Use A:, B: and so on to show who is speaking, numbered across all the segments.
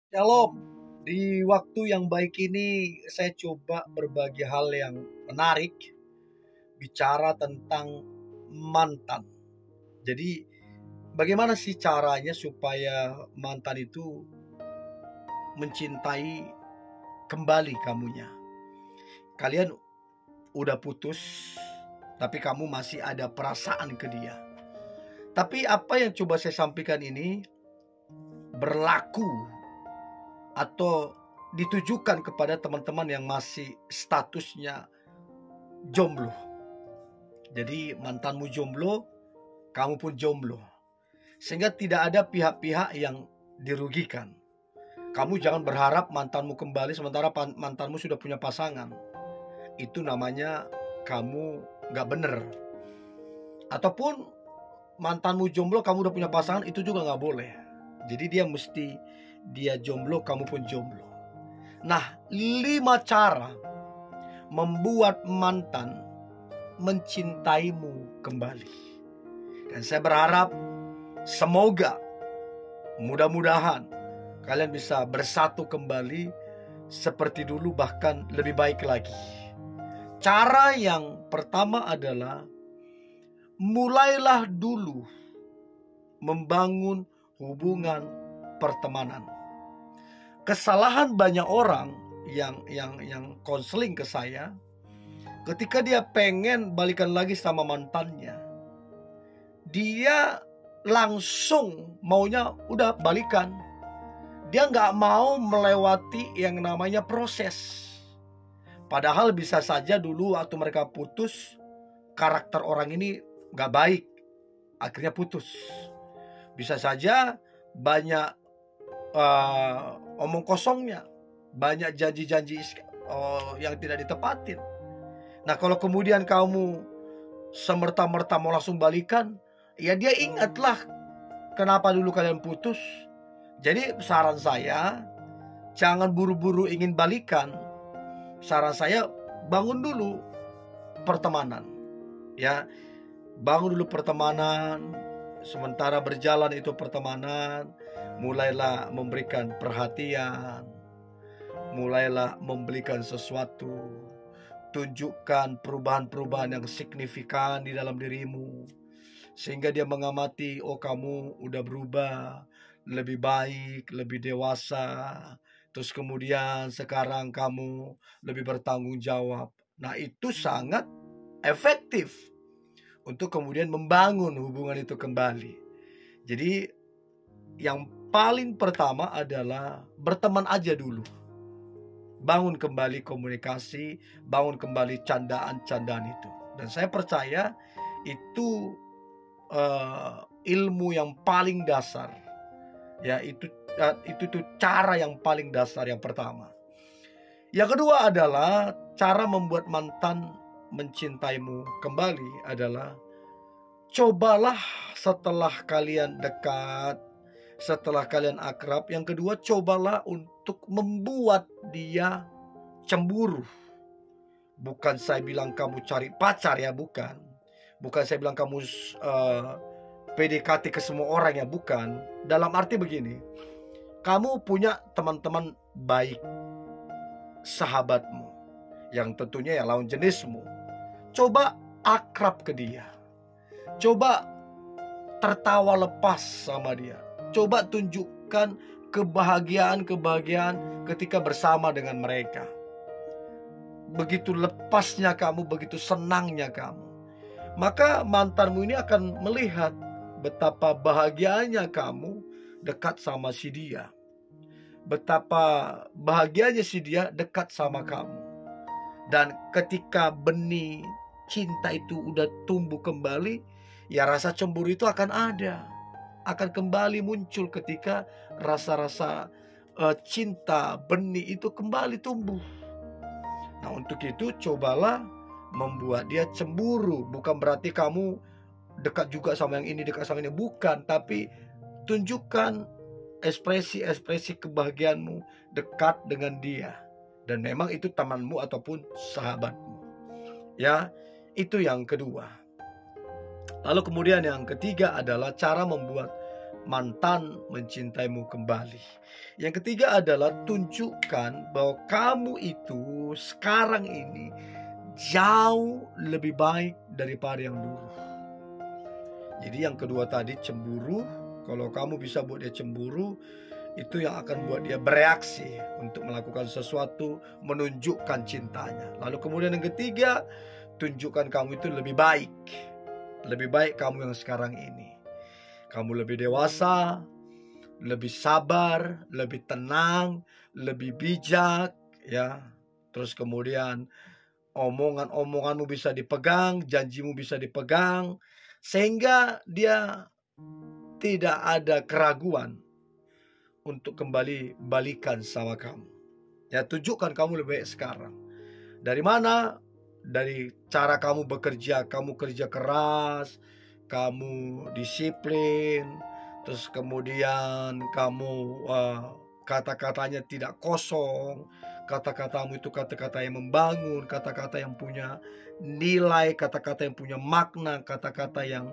A: Shalom, di waktu yang baik ini saya coba berbagi hal yang menarik, bicara tentang mantan. Jadi bagaimana sih caranya supaya mantan itu mencintai kembali kamunya? Kalian udah putus, tapi kamu masih ada perasaan ke dia. Tapi apa yang coba saya sampaikan ini berlaku atau ditujukan kepada teman-teman yang masih statusnya jomblo. Jadi mantanmu jomblo, kamu pun jomblo. Sehingga tidak ada pihak-pihak yang dirugikan. Kamu jangan berharap mantanmu kembali sementara mantanmu sudah punya pasangan. Itu namanya kamu gak bener. Ataupun mantanmu jomblo, kamu udah punya pasangan, itu juga gak boleh. Jadi dia jomblo, kamu pun jomblo. Nah, 5 cara membuat mantan mencintaimu kembali. Dan saya berharap semoga, mudah-mudahan kalian bisa bersatu kembali seperti dulu, bahkan lebih baik lagi. Cara yang pertama adalah mulailah dulu membangun hubungan pertemanan. Kesalahan banyak orang yang konseling ke saya, ketika dia pengen balikan lagi sama mantannya, dia langsung maunya udah balikan. Dia nggak mau melewati yang namanya proses. Padahal bisa saja dulu waktu mereka putus, karakter orang ini nggak baik, akhirnya putus. Bisa saja banyak omong kosongnya, banyak janji-janji yang tidak ditepatin. Nah, kalau kemudian kamu semerta-merta mau langsung balikan, ya dia ingatlah kenapa dulu kalian putus. Jadi saran saya, jangan buru-buru ingin balikan. Saran saya, bangun dulu pertemanan. Ya, bangun dulu pertemanan. Sementara berjalan itu pertemanan, mulailah memberikan perhatian, mulailah memberikan sesuatu, tunjukkan perubahan-perubahan yang signifikan di dalam dirimu, sehingga dia mengamati, oh kamu udah berubah, lebih baik, lebih dewasa. Terus kemudian sekarang kamu lebih bertanggung jawab. Nah, itu sangat efektif untuk kemudian membangun hubungan itu kembali. Jadi yang paling pertama adalah berteman aja dulu. Bangun kembali komunikasi, bangun kembali candaan-candaan itu. Dan saya percaya itu ilmu yang paling dasar. Ya, itu cara yang paling dasar yang pertama. Yang kedua adalah cara membuat mantan mencintaimu kembali adalah cobalah setelah kalian dekat, setelah kalian akrab, yang kedua cobalah untuk membuat dia cemburu. Bukan saya bilang kamu cari pacar ya, bukan. Bukan saya bilang kamu PDKT ke semua orang ya, bukan. Dalam arti begini, kamu punya teman-teman baik, sahabatmu, yang tentunya ya lawan jenismu. Coba akrab ke dia. Coba tertawa lepas sama dia. Coba tunjukkan kebahagiaan ketika bersama dengan mereka. Begitu lepasnya kamu, begitu senangnya kamu, maka mantanmu ini akan melihat betapa bahagianya kamu dekat sama si dia. Betapa bahagianya si dia dekat sama kamu. Dan ketika benih cinta itu udah tumbuh kembali, ya rasa cemburu itu akan ada. Akan kembali muncul ketika rasa-rasa cinta benih itu kembali tumbuh. Nah, untuk itu cobalah membuat dia cemburu. Bukan berarti kamu dekat juga sama yang ini, dekat sama ini. Bukan, tapi tunjukkan ekspresi-ekspresi kebahagiaanmu dekat dengan dia. Dan memang itu temanmu ataupun sahabatmu. Ya, itu yang kedua. Lalu kemudian yang ketiga adalah cara membuat mantan mencintaimu kembali. Yang ketiga adalah tunjukkan bahwa kamu itu sekarang ini jauh lebih baik daripada yang dulu. Jadi yang kedua tadi cemburu, kalau kamu bisa buat dia cemburu, itu yang akan buat dia bereaksi untuk melakukan sesuatu, menunjukkan cintanya. Lalu kemudian yang ketiga, tunjukkan kamu itu lebih baik. Lebih baik kamu yang sekarang ini. Kamu lebih dewasa, lebih sabar, lebih tenang, lebih bijak, ya. Terus kemudian omongan-omonganmu bisa dipegang, janjimu bisa dipegang, sehingga dia tidak ada keraguan untuk kembali balikan sama kamu. Ya, tunjukkan kamu lebih baik sekarang. Dari mana? Dari cara kamu bekerja. Kamu kerja keras, kamu disiplin, terus kemudian kamu kata-katanya tidak kosong. Kata-katamu itu kata-kata yang membangun, kata-kata yang punya nilai, kata-kata yang punya makna, kata-kata yang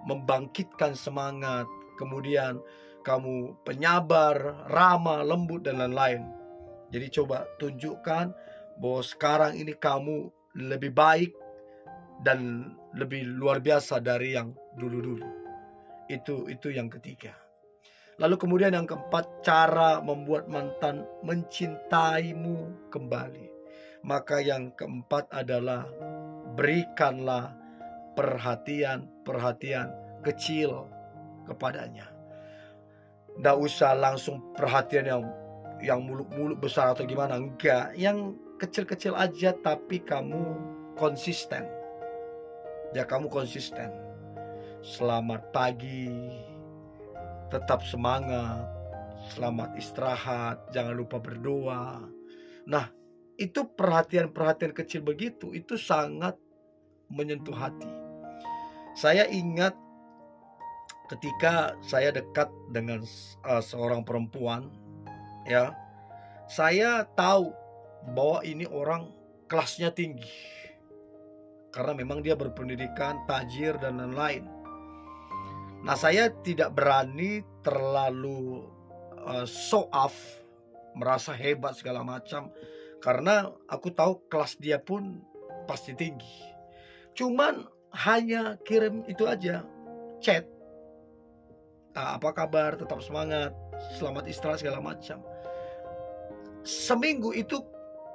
A: membangkitkan semangat. Kemudian kamu penyabar, ramah, lembut, dan lain-lain. Jadi coba tunjukkan bahwa sekarang ini kamu lebih baik dan lebih luar biasa dari yang dulu-dulu. Itu yang ketiga. Lalu kemudian yang keempat, cara membuat mantan mencintaimu kembali. Maka yang keempat adalah berikanlah perhatian kecil kepadanya. Nggak usah langsung perhatian yang muluk-muluk besar atau gimana. Enggak, yang kecil-kecil aja tapi kamu konsisten. Ya, kamu konsisten. Selamat pagi, tetap semangat, selamat istirahat, jangan lupa berdoa. Nah, itu perhatian-perhatian kecil begitu, itu sangat menyentuh hati. Saya ingat ketika saya dekat dengan seorang perempuan, ya, saya tahu bahwa ini orang kelasnya tinggi karena memang dia berpendidikan, tajir, dan lain-lain. Nah, saya tidak berani terlalu show off, merasa hebat segala macam, karena aku tahu kelas dia pun pasti tinggi. Cuman hanya kirim itu aja, chat, apa kabar, tetap semangat, selamat istirahat, segala macam. Seminggu itu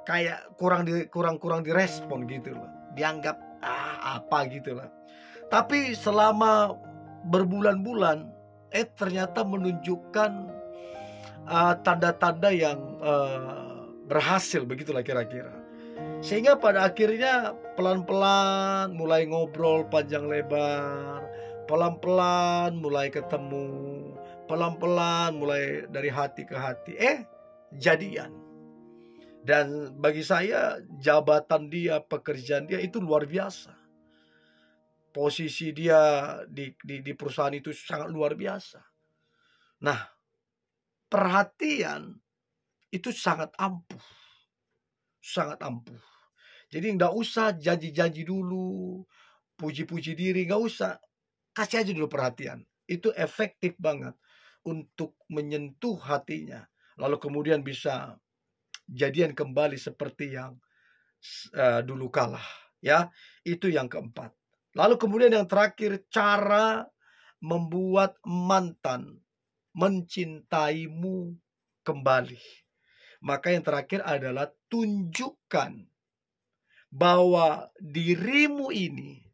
A: kayak kurang direspon gitu loh, dianggap apa gitu lah. Tapi selama berbulan-bulan ternyata menunjukkan tanda-tanda yang berhasil, begitulah kira-kira. Sehingga pada akhirnya pelan-pelan mulai ngobrol panjang lebar, pelan-pelan mulai ketemu, pelan-pelan mulai dari hati ke hati, jadian. Dan bagi saya jabatan dia, pekerjaan dia itu luar biasa. Posisi dia di perusahaan itu sangat luar biasa. Nah, perhatian itu sangat ampuh. Sangat ampuh. Jadi nggak usah janji-janji dulu, puji-puji diri, nggak usah. Kasih aja dulu perhatian. Itu efektif banget untuk menyentuh hatinya. Lalu kemudian bisa jadian kembali seperti yang dulu kalah. Ya, itu yang keempat. Lalu kemudian yang terakhir, cara membuat mantan mencintaimu kembali. Maka yang terakhir adalah tunjukkan bahwa dirimu ini,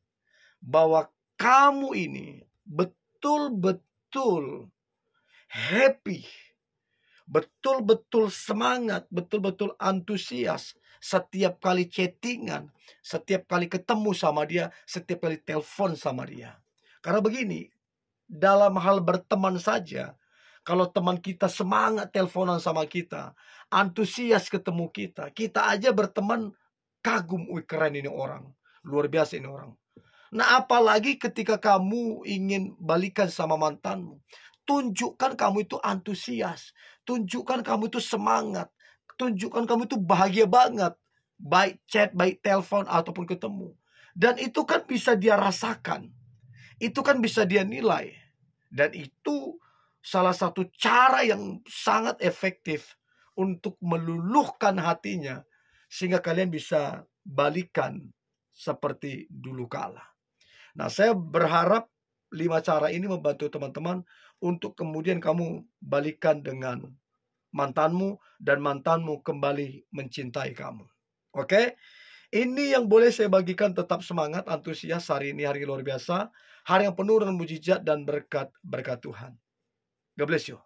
A: bahwa kamu ini betul-betul happy, betul-betul semangat, betul-betul antusias setiap kali chattingan, setiap kali ketemu sama dia, setiap kali telepon sama dia. Karena begini, dalam hal berteman saja, kalau teman kita semangat teleponan sama kita, antusias ketemu kita, kita aja berteman kagum, wih keren ini orang, luar biasa ini orang. Nah, apalagi ketika kamu ingin balikan sama mantanmu, tunjukkan kamu itu antusias, tunjukkan kamu itu semangat, tunjukkan kamu itu bahagia banget, baik chat, baik telepon ataupun ketemu. Dan itu kan bisa dia rasakan. Itu kan bisa dia nilai. Dan itu salah satu cara yang sangat efektif untuk meluluhkan hatinya. Sehingga kalian bisa balikan seperti dulu kala. Nah, saya berharap 5 cara ini membantu teman-teman untuk kemudian kamu balikan dengan mantanmu dan mantanmu kembali mencintai kamu. Oke? Ini yang boleh saya bagikan. Tetap semangat, antusias. Hari ini hari luar biasa. Hari yang penuh dengan mujizat dan berkat Tuhan. God bless you.